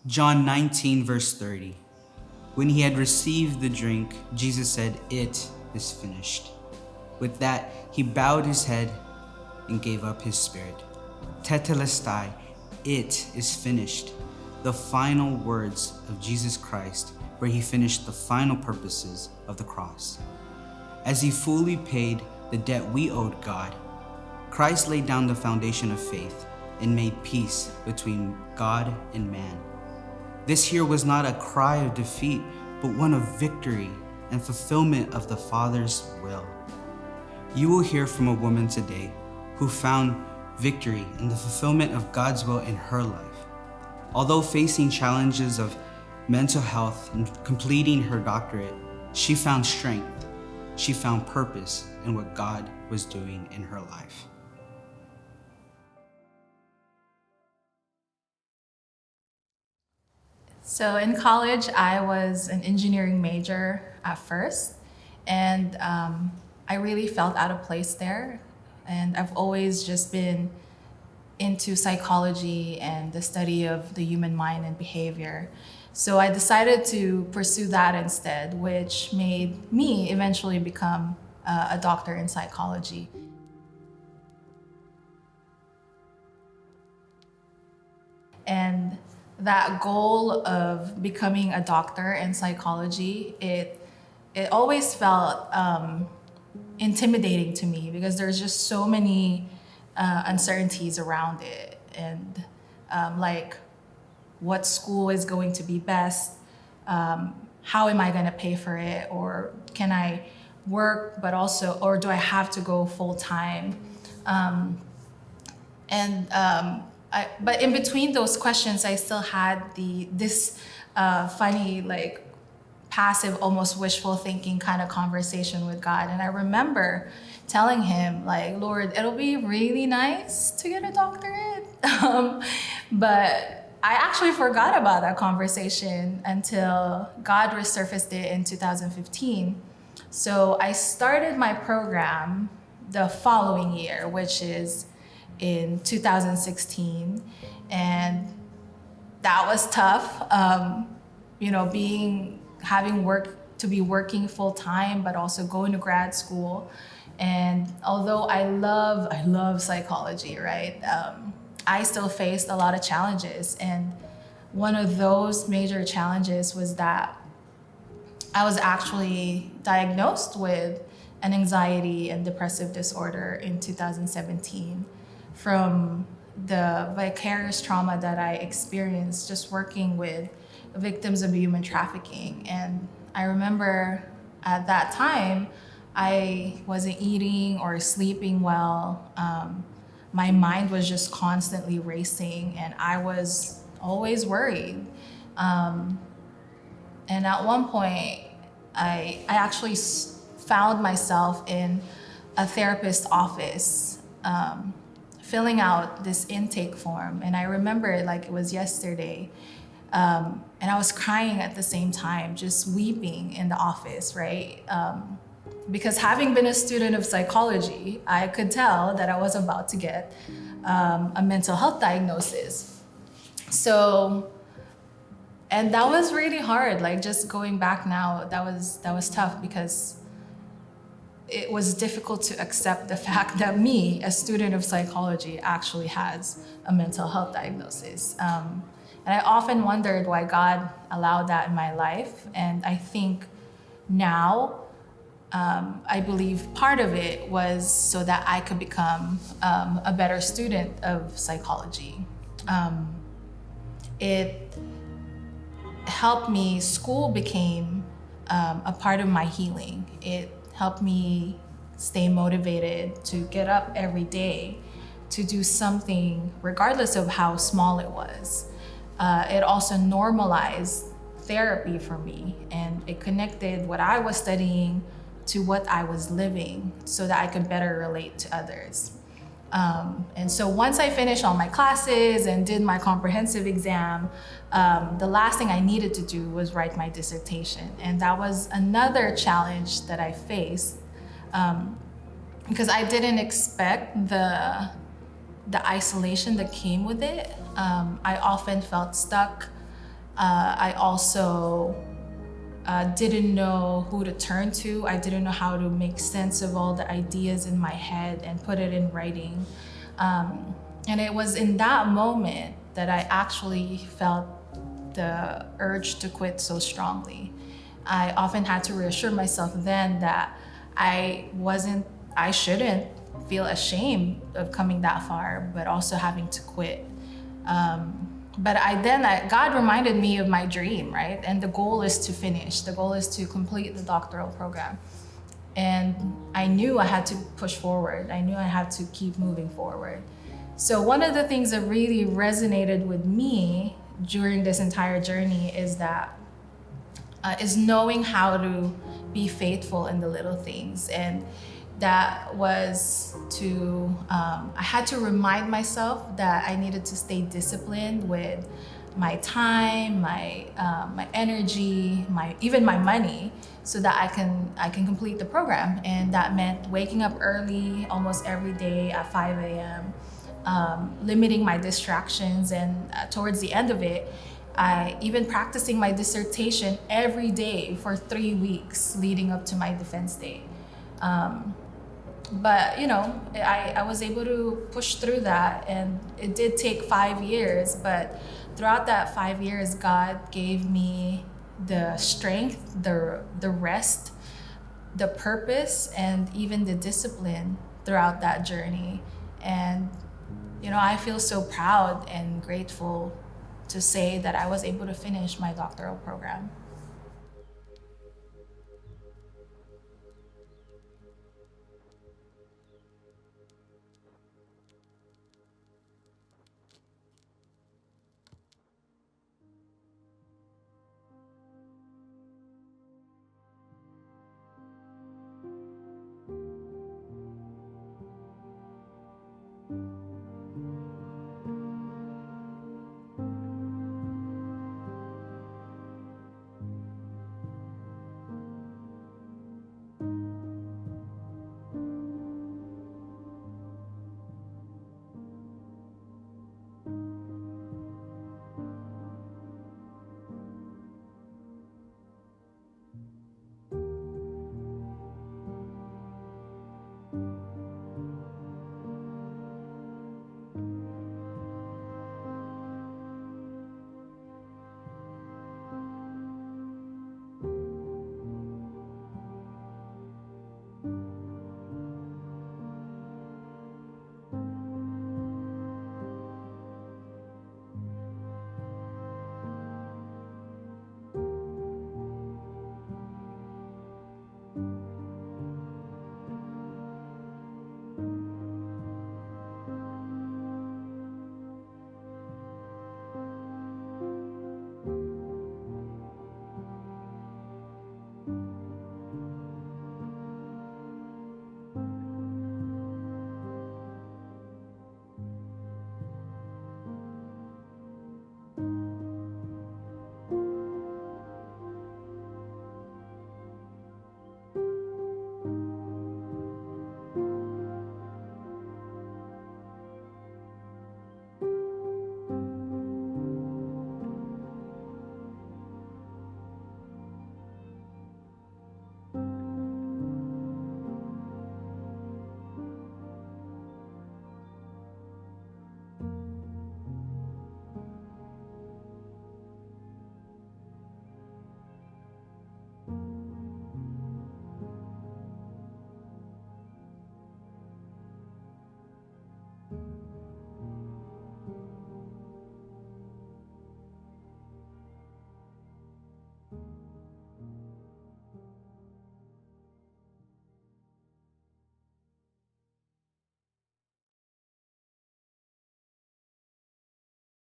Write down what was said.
John 19, verse 30. When he had received the drink, Jesus said, "It is finished." With that, he bowed his head and gave up his spirit. Tetelestai, it is finished. The final words of Jesus Christ, where he finished the final purposes of the cross. As he fully paid the debt we owed God, Christ laid down the foundation of faith and made peace between God and man. This here was not a cry of defeat, but one of victory and fulfillment of the Father's will. You will hear from a woman today who found victory in the fulfillment of God's will in her life. Although facing challenges of mental health and completing her doctorate, she found strength. She found purpose in what God was doing in her life. So in college, I was an engineering major at first, and I really felt out of place there. And I've always just been into psychology and the study of the human mind and behavior. So I decided to pursue that instead, which made me eventually become a doctor in psychology. And that goal of becoming a doctor in psychology, it always felt intimidating to me because there's just so many uncertainties around it, and like what school is going to be best, how am I going to pay for it, or can I work but also, or do I have to go full time? But in between those questions, I still had this funny, like, passive, almost wishful thinking kind of conversation with God. And I remember telling him, like, Lord, it'll be really nice to get a doctorate. But I actually forgot about that conversation until God resurfaced it in 2015. So I started my program the following year, which is in 2016, and that was tough. Having working full time, but also going to grad school. And although I love psychology, right? I still faced a lot of challenges, and one of those major challenges was that I was actually diagnosed with an anxiety and depressive disorder in 2017 from the vicarious trauma that I experienced just working with victims of human trafficking. And I remember at that time, I wasn't eating or sleeping well. My mind was just constantly racing, and I was always worried. And at one point, I actually found myself in a therapist's office, filling out this intake form. And I remember it like it was yesterday. And I was crying at the same time, just weeping in the office, right? Because having been a student of psychology, I could tell that I was about to get a mental health diagnosis. So, and that was really hard. Like, just going back now, that was tough because it was difficult to accept the fact that me, a student of psychology, actually has a mental health diagnosis. And I often wondered why God allowed that in my life. And I think now, I believe part of it was so that I could become a better student of psychology. It helped me, school became a part of my healing. It helped me stay motivated to get up every day to do something, regardless of how small it was. It also normalized therapy for me, and it connected what I was studying to what I was living so that I could better relate to others. And so once I finished all my classes and did my comprehensive exam, the last thing I needed to do was write my dissertation. And that was another challenge that I faced, because I didn't expect the isolation that came with it. I often felt stuck I also didn't know who to turn to. I didn't know how to make sense of all the ideas in my head and put it in writing. And it was in that moment that I actually felt the urge to quit so strongly. I often had to reassure myself then that I shouldn't feel ashamed of coming that far, but also having to quit. But God reminded me of my dream, right? And the goal is to finish. The goal is to complete the doctoral program. And I knew I had to push forward. I knew I had to keep moving forward. So one of the things that really resonated with me during this entire journey is knowing how to be faithful in the little things. And that was I had to remind myself that I needed to stay disciplined with my time, my energy, even my money, so that I can complete the program. And that meant waking up early almost every day at 5 a.m., limiting my distractions, and towards the end of it, I even practicing my dissertation every day for 3 weeks leading up to my defense day. But I was able to push through that, and it did take 5 years, but throughout that 5 years, God gave me the strength, the rest, the purpose, and even the discipline throughout that journey. And I feel so proud and grateful to say that I was able to finish my doctoral program.